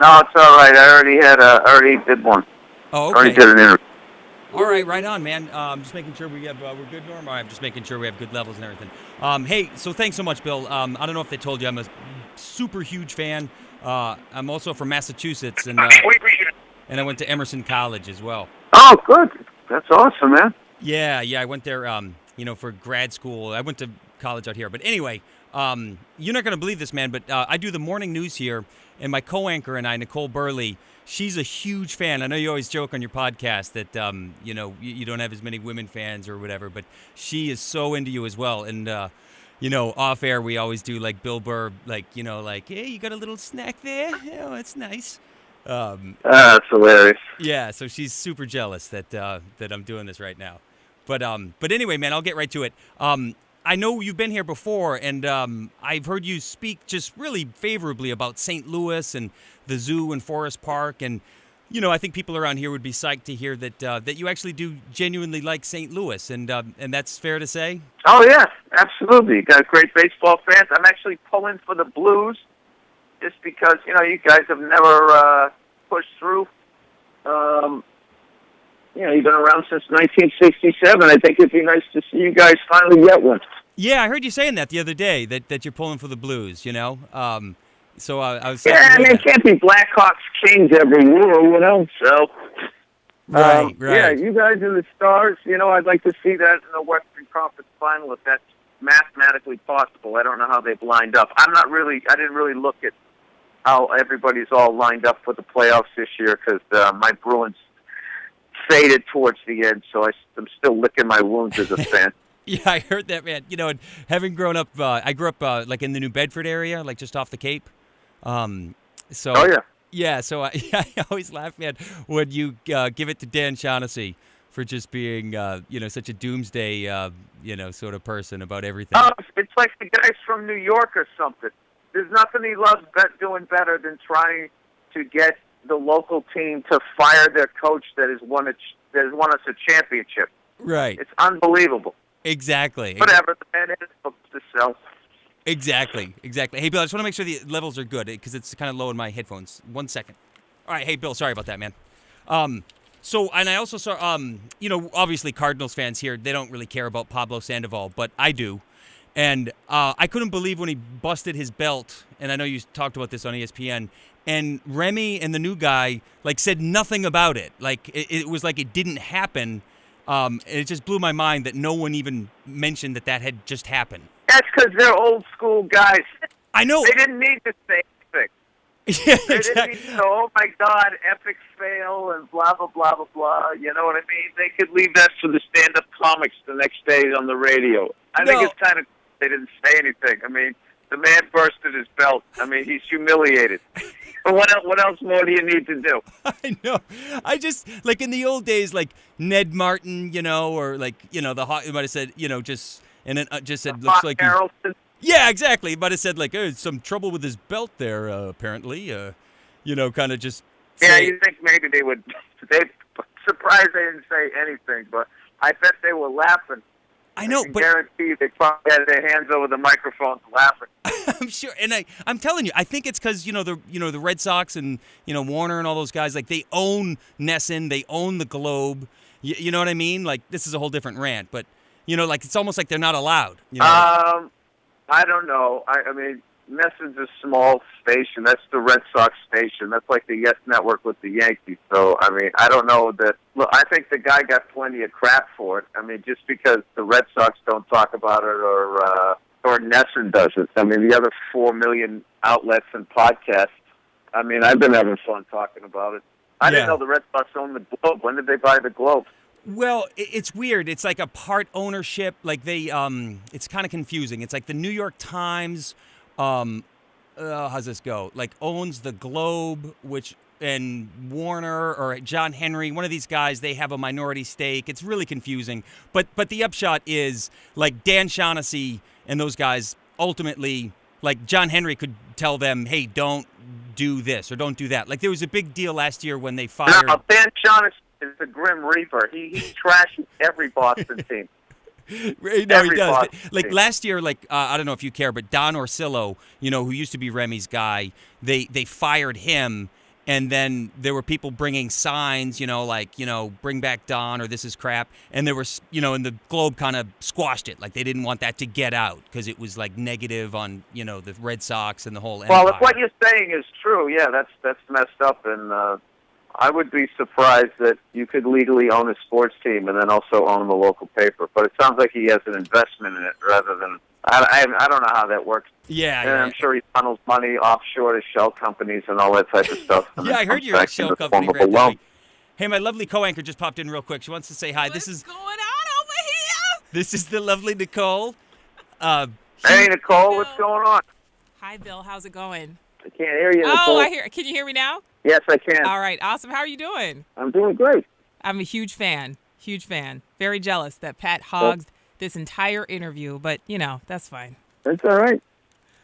No, it's all right. I already did one. Oh, Already okay. did an interview. All right on, man. Just making sure we have we're good, Norm. I'm just making sure we have good levels and everything. Hey, so thanks so much, Bill. I don't know if they told you, I'm a super huge fan. I'm also from Massachusetts, and I went to Emerson College as well. Oh, good. That's awesome, man. Yeah, I went there, for grad school. I went to college out here. But anyway, you're not going to believe this, man, but I do the morning news here, and my co-anchor and I, Nichole Berlie, she's a huge fan. I know you always joke on your podcast that, you don't have as many women fans or whatever, but she is so into you as well. And, off air, we always do like Bill Burr, hey, you got a little snack there? Oh, that's nice. That's hilarious. Yeah, so she's super jealous that I'm doing this right now. But anyway, man, I'll get right to it. I know you've been here before, and I've heard you speak just really favorably about St. Louis and the zoo and Forest Park, and I think people around here would be psyched to hear that you actually do genuinely like St. Louis, and that's fair to say. Oh yeah, absolutely. You got great baseball fans. I'm actually pulling for the Blues, just because you guys have never pushed through. You've been around since 1967. I think it'd be nice to see you guys finally get one. Yeah, I heard you saying that the other day, that you're pulling for the Blues, So I was... Yeah, it can't be Blackhawks Kings every year, so... Right. Yeah, you guys are the stars. I'd like to see that in the Western Conference Final if that's mathematically possible. I don't know how they've lined up. I didn't really look at how everybody's all lined up for the playoffs this year because my Bruins faded towards the end, so I'm still licking my wounds as a fan. Yeah, I heard that, man. And having grown up, I grew up like in the New Bedford area, like just off the Cape. Oh yeah. Yeah, so I always laugh, man, when you give it to Dan Shaughnessy for just being, such a doomsday, sort of person about everything. Oh, it's like the guys from New York or something. There's nothing he loves doing better than trying to get the local team to fire their coach that has won us a championship. Right. It's unbelievable. Exactly. Whatever, the man is books to sell. Exactly. Hey, Bill, I just want to make sure the levels are good because it's kind of low in my headphones. 1 second. All right, hey, Bill, sorry about that, man. And I also saw, obviously Cardinals fans here, they don't really care about Pablo Sandoval, but I do. And I couldn't believe when he busted his belt, and I know you talked about this on ESPN, and Remy and the new guy, said nothing about it. It was like it didn't happen. And it just blew my mind that no one even mentioned that had just happened. That's because they're old school guys. I know. They didn't need to say anything. Yeah, they exactly. didn't need to know, oh my God, epic fail and blah, blah, blah, blah, blah. You know what I mean? They could leave that for the stand-up comics the next day on the radio. I think it's kind of, they didn't say anything. I mean, the man bursted his belt. I mean, he's humiliated. What else more do you need to do? I know. I just, in the old days, Ned Martin, or the Hawk, might have said, and then just said, looks like... Harrelson. Yeah, exactly. He might have said, some trouble with his belt there, apparently. Kind of just... Yeah, you think maybe they would... Surprised they didn't say anything, but I bet they were laughing. I know, but... I guarantee they probably had their hands over the microphones laughing. I'm sure, and I'm telling you, I think it's because the Red Sox and Warner and all those guys, they own NESN, they own the Globe. You know what I mean? This is a whole different rant, but it's almost like they're not allowed. I don't know. I mean, NESN's a small station. That's the Red Sox station. That's like the Yes Network with the Yankees. So I mean, I don't know that. Look, I think the guy got plenty of crap for it. I mean, just because the Red Sox don't talk about it or NESN doesn't. I mean, the other 4 million outlets and podcasts. I mean, I've been having fun talking about it. I didn't know the Red Sox owned the Globe. When did they buy the Globe? Well, it's weird. It's like a part ownership. It's kind of confusing. It's like the New York Times, how's this go? Owns the Globe, and Warner or John Henry, one of these guys, they have a minority stake. It's really confusing. But the upshot is, Dan Shaughnessy and those guys ultimately, John Henry could tell them, hey, don't do this or don't do that. There was a big deal last year when they fired... No, Dan Shaughnessy is the Grim Reaper. He trashes every Boston team. No, he does. Last year, I don't know if you care, but Don Orsillo, who used to be Remy's guy, they fired him, And then there were people bringing signs, bring back Don or this is crap. And there was, and the Globe kind of squashed it. Like they didn't want that to get out because it was like negative on, the Red Sox and the whole empire. Well, if what you're saying is true, yeah, that's messed up. And I would be surprised that you could legally own a sports team and then also own the local paper. But it sounds like he has an investment in it rather than, I don't know how that works. Yeah, and I'm sure he funnels money offshore to shell companies and all that type of stuff. Yeah, I heard you're a shell company. Hey, my lovely co-anchor just popped in real quick. She wants to say hi. What's going on over here? This is the lovely Nichole. Hey, Nichole, what's going on? Hi, Bill. How's it going? I can't hear you, Nichole. Oh, I hear. Can you hear me now? Yes, I can. All right, awesome. How are you doing? I'm doing great. I'm a huge fan. Huge fan. Very jealous that Pat hogged this entire interview, but, that's fine. That's all right.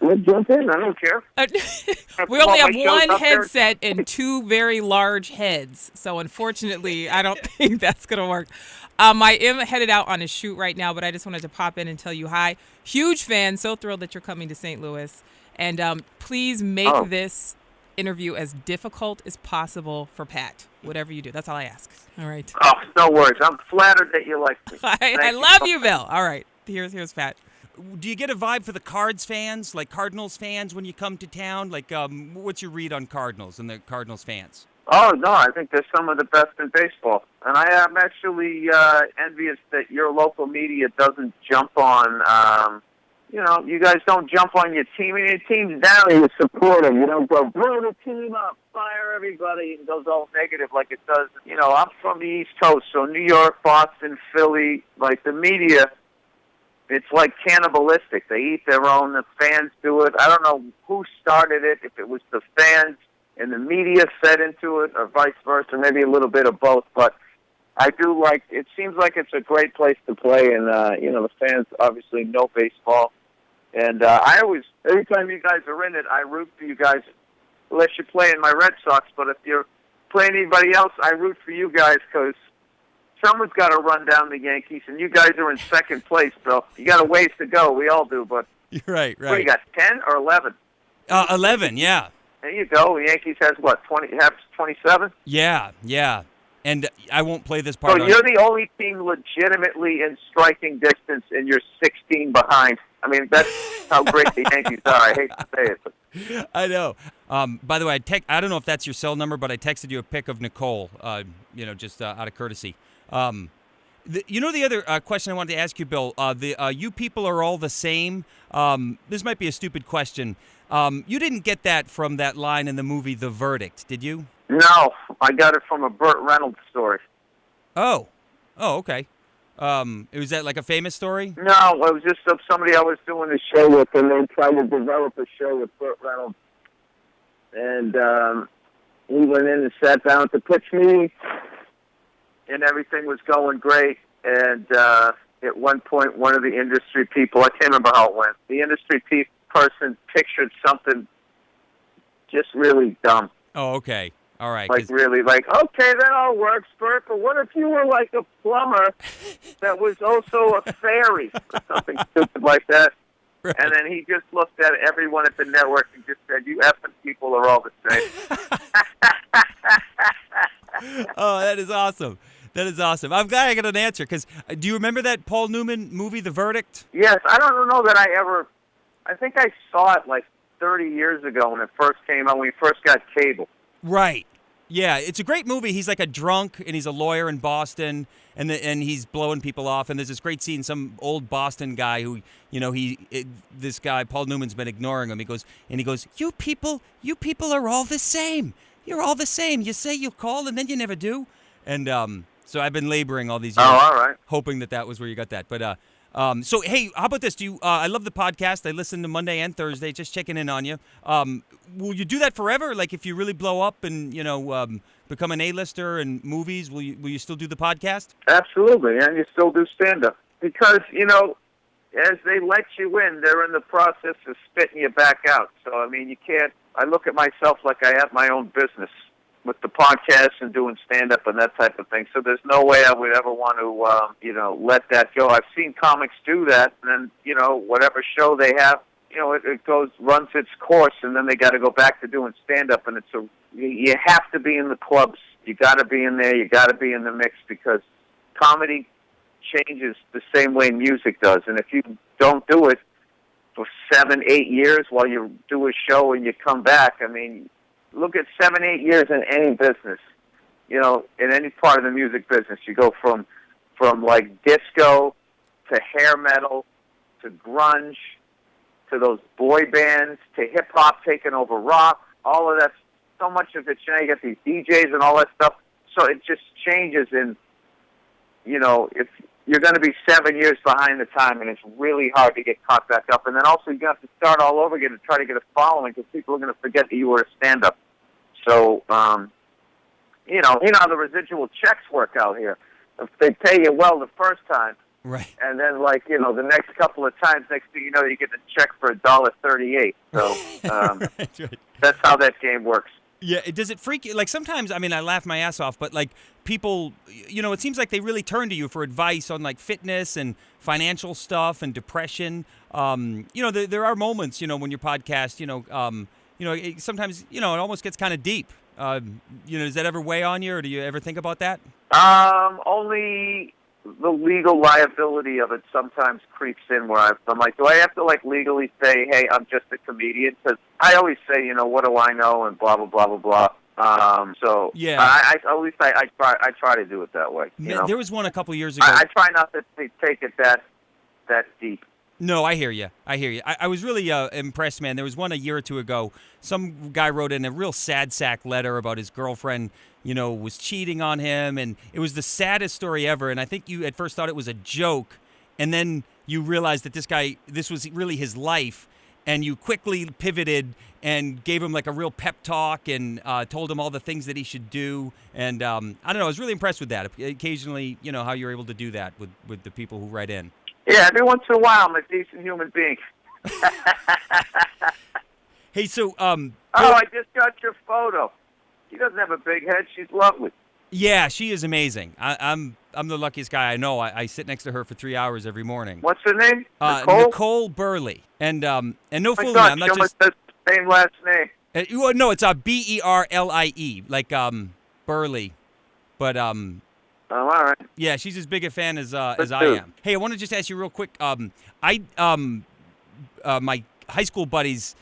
We'll jump in. I don't care. We only have one headset and two very large heads, so unfortunately, I don't think that's going to work. I am headed out on a shoot right now, but I just wanted to pop in and tell you hi. Huge fan. So thrilled that you're coming to St. Louis. And please make this interview as difficult as possible for Pat. Whatever you do. That's all I ask. All right. Oh, no worries. I'm flattered that you like me. I love you, Bill. All right. Here's Pat. Do you get a vibe for the Cards fans, like Cardinals fans, when you come to town? Like, what's your read on Cardinals and the Cardinals fans? Oh, no, I think they're some of the best in baseball. And I am actually envious that your local media doesn't jump on, you guys don't jump on your team. And your team's down, you support them. You don't go, blow the team up, fire everybody, and goes all negative like it does. I'm from the East Coast, so New York, Boston, Philly, like the media, it's like cannibalistic. They eat their own. The fans do it. I don't know who started it, if it was the fans and the media fed into it or vice versa, maybe a little bit of both. But I do like, it seems like it's a great place to play. And, the fans obviously know baseball. And I always, every time you guys are in it, I root for you guys, unless you're playing my Red Sox. But if you're playing anybody else, I root for you guys because someone's got to run down the Yankees, and you guys are in second place, so you got a ways to go. We all do, but you're right. What, you got 10 or 11? 11, yeah. There you go. The Yankees has what, 27? Yeah. And I won't play this part. So you're the only team legitimately in striking distance, and you're 16 behind. I mean, that's how great the Yankees are. I hate to say it. But. I know. By the way, I don't know if that's your cell number, but I texted you a pic of Nichole, just out of courtesy. The other question I wanted to ask you, Bill, you people are all the same. This might be a stupid question. You didn't get that from that line in the movie The Verdict, did you? No, I got it from a Burt Reynolds story. Oh, okay. Was that like a famous story? No, it was just of somebody I was doing a show with, and they tried to develop a show with Burt Reynolds. And he went in and sat down to pitch me, and everything was going great. And at one point, one of the industry people, I can't remember how it went, the industry person pictured something just really dumb. Oh, okay. All right. Okay, that all works, Bert, but what if you were like a plumber that was also a fairy or something stupid like that? Right. And then he just looked at everyone at the network and just said, you effing people are all the same. Oh, that is awesome. That is awesome. I'm glad I got an answer, because do you remember that Paul Newman movie, The Verdict? Yes. I don't know that I think I saw it like 30 years ago when it first came out, when we first got cable. Right. Yeah, it's a great movie. He's like a drunk, and he's a lawyer in Boston, and he's blowing people off. And there's this great scene, some old Boston guy who, this guy, Paul Newman's been ignoring him. He goes, you people are all the same. You're all the same. You say you'll call, and then you never do. And so I've been laboring all these years, all right, hoping that was where you got that. But so hey, how about this? I love the podcast. I listen to Monday and Thursday. Just checking in on you. Will you do that forever? Like if you really blow up and become an A-lister in movies, will you still do the podcast? Absolutely, and you still do stand-up because as they let you in, they're in the process of spitting you back out. So I mean, you can't. I look at myself like I have my own business with the podcast and doing stand-up and that type of thing. So there's no way I would ever want to, let that go. I've seen comics do that, and then, whatever show they have, it runs its course, and then they got to go back to doing stand-up, and you have to be in the clubs. You got to be in there. You got to be in the mix, because comedy changes the same way music does. And if you don't do it for 7, 8 years while you do a show and you come back, I mean, look at 7, 8 years in any business. In any part of the music business, you go from like disco to hair metal to grunge to those boy bands to hip hop taking over rock. All of that, so much of it. You get these DJs and all that stuff. So it just changes. And if you're going to be 7 years behind the time, and it's really hard to get caught back up. And then also you have to start all over again to try to get a following, because people are going to forget that you were a stand-up. So, you know how the residual checks work out here. If they pay you well the first time, right, and then the next couple of times, next thing you know, you get a check for $1.38. So right. That's how that game works. Yeah, does it freak you? Like, sometimes, I mean, I laugh my ass off, but like people, it seems like they really turn to you for advice on like fitness and financial stuff and depression. There are moments, when your podcast, sometimes, it almost gets kind of deep. Does that ever weigh on you, or do you ever think about that? Only the legal liability of it sometimes creeps in, where I'm like, do I have to legally say, hey, I'm just a comedian? Because I always say, what do I know, and blah blah blah blah blah. So yeah, at least I try to do it that way. There was one a couple years ago. I try not to take it that deep. No, I hear you. I was really impressed, man. There was one a year or two ago. Some guy wrote in a real sad sack letter about his girlfriend, was cheating on him. And it was the saddest story ever. And I think you at first thought it was a joke. And then you realized that this was really his life. And you quickly pivoted and gave him like a real pep talk and told him all the things that he should do. And I don't know, I was really impressed with that. Occasionally, how you're able to do that with the people who write in. Yeah, every once in a while, I'm a decent human being. Hey, so I just got your photo. She doesn't have a big head. She's lovely. Yeah, she is amazing. I'm the luckiest guy I know. I sit next to her for 3 hours every morning. What's her name? Nichole Berlie. And no fooling me, I'm not just the same last name. No, it's Berlie, like Burley, but Oh, all right. Yeah, she's as big a fan as I am. Hey, I want to just ask you real quick. My high school buddies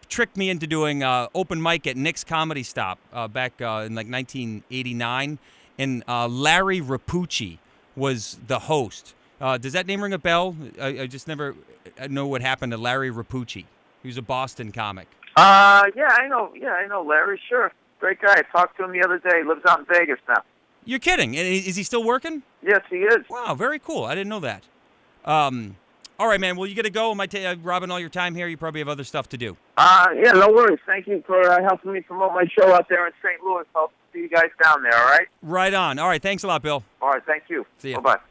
tricked me into doing open mic at Nick's Comedy Stop back in like 1989, and Larry Reppucci was the host. Does that name ring a bell? I just never know what happened to Larry Reppucci. He was a Boston comic. Yeah, I know Larry. Sure, great guy. I talked to him the other day. He lives out in Vegas now. You're kidding. Is he still working? Yes, he is. Wow, very cool. I didn't know that. All right, man. Well, you got to go. Am I robbing all your time here? You probably have other stuff to do. Yeah, no worries. Thank you for helping me promote my show out there in St. Louis. I'll see you guys down there, all right? Right on. All right, thanks a lot, Bill. All right, thank you. See ya. Bye-bye.